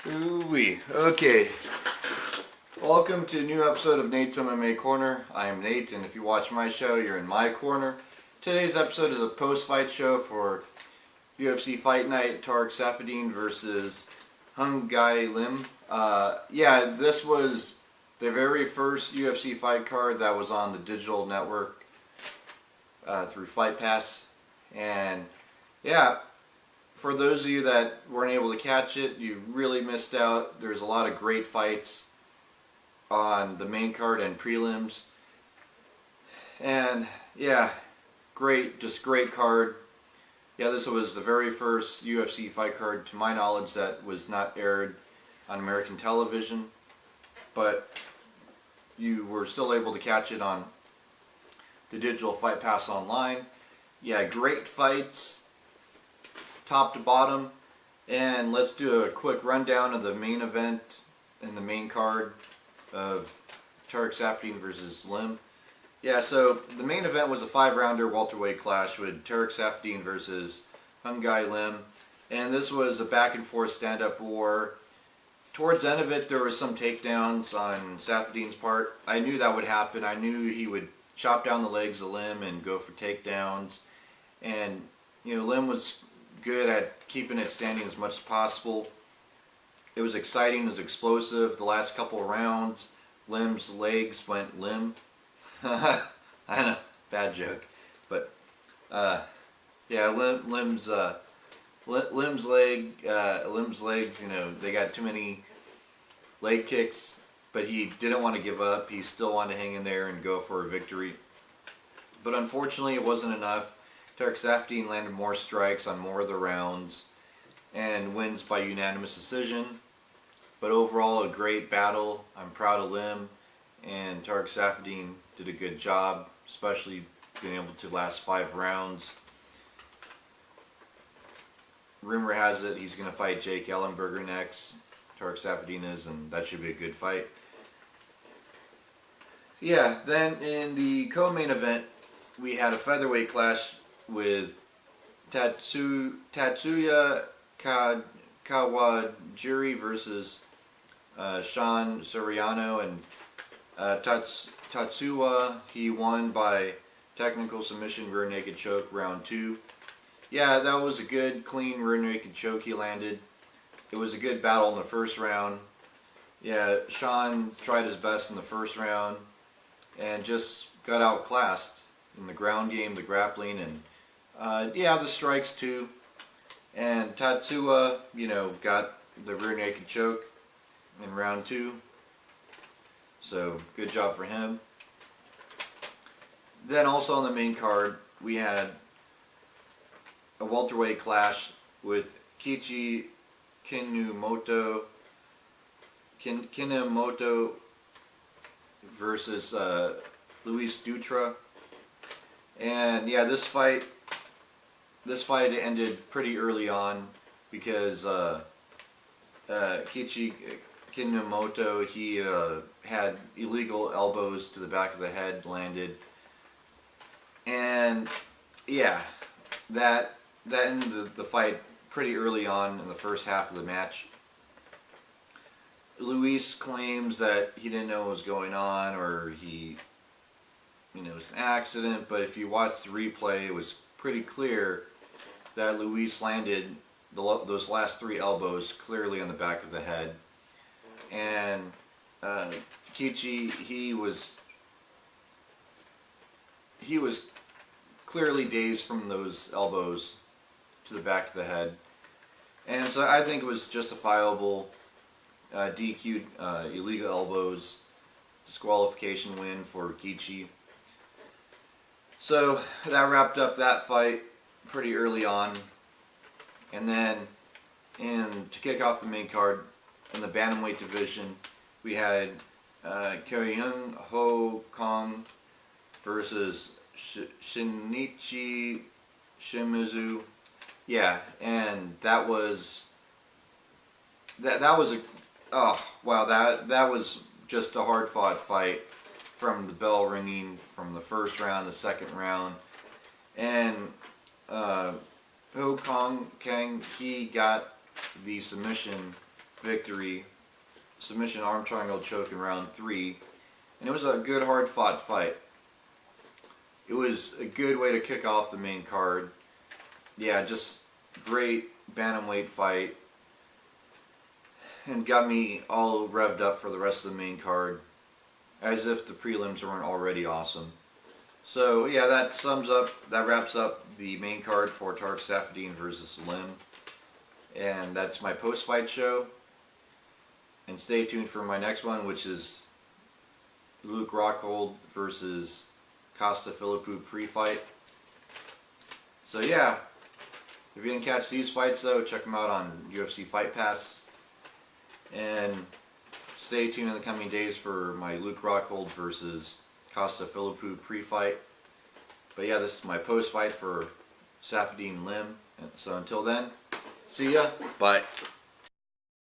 Ooh-wee. Okay. Welcome to a new episode of Nate's MMA Corner. I am Nate, and if you watch my show, you're in my corner. Today's episode is a post-fight show for UFC Fight Night, Saffiedine versus Gai Lim. This was the very first UFC fight card that was on the digital network through Fight Pass. And yeah, for those of you that weren't able to catch it, you really missed out. There's a lot of great fights on the main card and prelims. And yeah, great card. Yeah, this was the very first UFC fight card, to my knowledge, that was not aired on American television. But you were still able to catch it on the digital Fight Pass online. Yeah, great fights, top to bottom. And let's do a quick rundown of the main event and the main card of Saffiedine versus Lim. Yeah, so the main event was a 5-rounder welterweight clash with Saffiedine versus Gai Lim. And this was a back and forth stand-up war. Towards the end of it, there was some takedowns on Saffiedine's part. I knew that would happen. I knew he would chop down the legs of Lim and go for takedowns. And, you know, Lim was good at keeping it standing as much as possible. It was exciting, it was explosive. The last couple of rounds, Lim's legs went limp. I know, bad joke. But, yeah, Lim's legs, you know, they got too many leg kicks, but he didn't want to give up. He still wanted to hang in there and go for a victory. But unfortunately, it wasn't enough. Saffiedine landed more strikes on more of the rounds and wins by unanimous decision. But overall, a great battle. I'm proud of Lim, and Saffiedine did a good job, especially being able to last 5 rounds. Rumor has it he's going to fight Jake Ellenberger next. Saffiedine is, and that should be a good fight. Yeah, then in the co-main event, we had a featherweight clash with Tatsuya Kawajiri versus Sean Soriano, and Tatsuya, he won by technical submission rear naked choke round 2. Yeah, that was a good clean rear naked choke he landed. It was a good battle in the first round. Yeah, Sean tried his best in the first round and just got outclassed in the ground game, the grappling, and yeah, the strikes too. And Tatsuya, you know, got the rear naked choke in round 2. So, good job for him. Then also on the main card, we had a welterweight clash with Kichi Kinomoto versus Luis Dutra. And yeah, this fight ended pretty early on because Kichi Kinomoto, he had illegal elbows to the back of the head landed. And yeah, that ended the fight pretty early on in the first half of the match. Luis claims that he didn't know what was going on, or it was an accident, but if you watch the replay, it was pretty clear that Luis landed those last 3 elbows clearly on the back of the head. And Kichi, he was clearly dazed from those elbows to the back of the head. And so I think it was justifiable. DQ'd illegal elbows, disqualification win for Kichi. So that wrapped up that fight pretty early on. And then to kick off the main card, in the bantamweight division, we had Kyung Ho Kong versus Shinichi Shimizu. Yeah, and that was just a hard fought fight, from the bell ringing from the first round, the second round. And Ho Kong, he got the submission victory, submission arm triangle choke in round 3, and it was a good hard fought fight. It was a good way to kick off the main card. Yeah, just great bantamweight fight, and got me all revved up for the rest of the main card, as if the prelims weren't already awesome. So yeah, that wraps up the main card for Tarek Saffiedine versus Lim, and that's my post-fight show. And stay tuned for my next one, which is Luke Rockhold versus Costa Philippou pre-fight. So yeah, if you didn't catch these fights though, check them out on UFC Fight Pass. And stay tuned in the coming days for my Luke Rockhold versus Costa Philippou pre-fight. But yeah, this is my post-fight for Saffiedine Lim. So until then, see ya. Bye.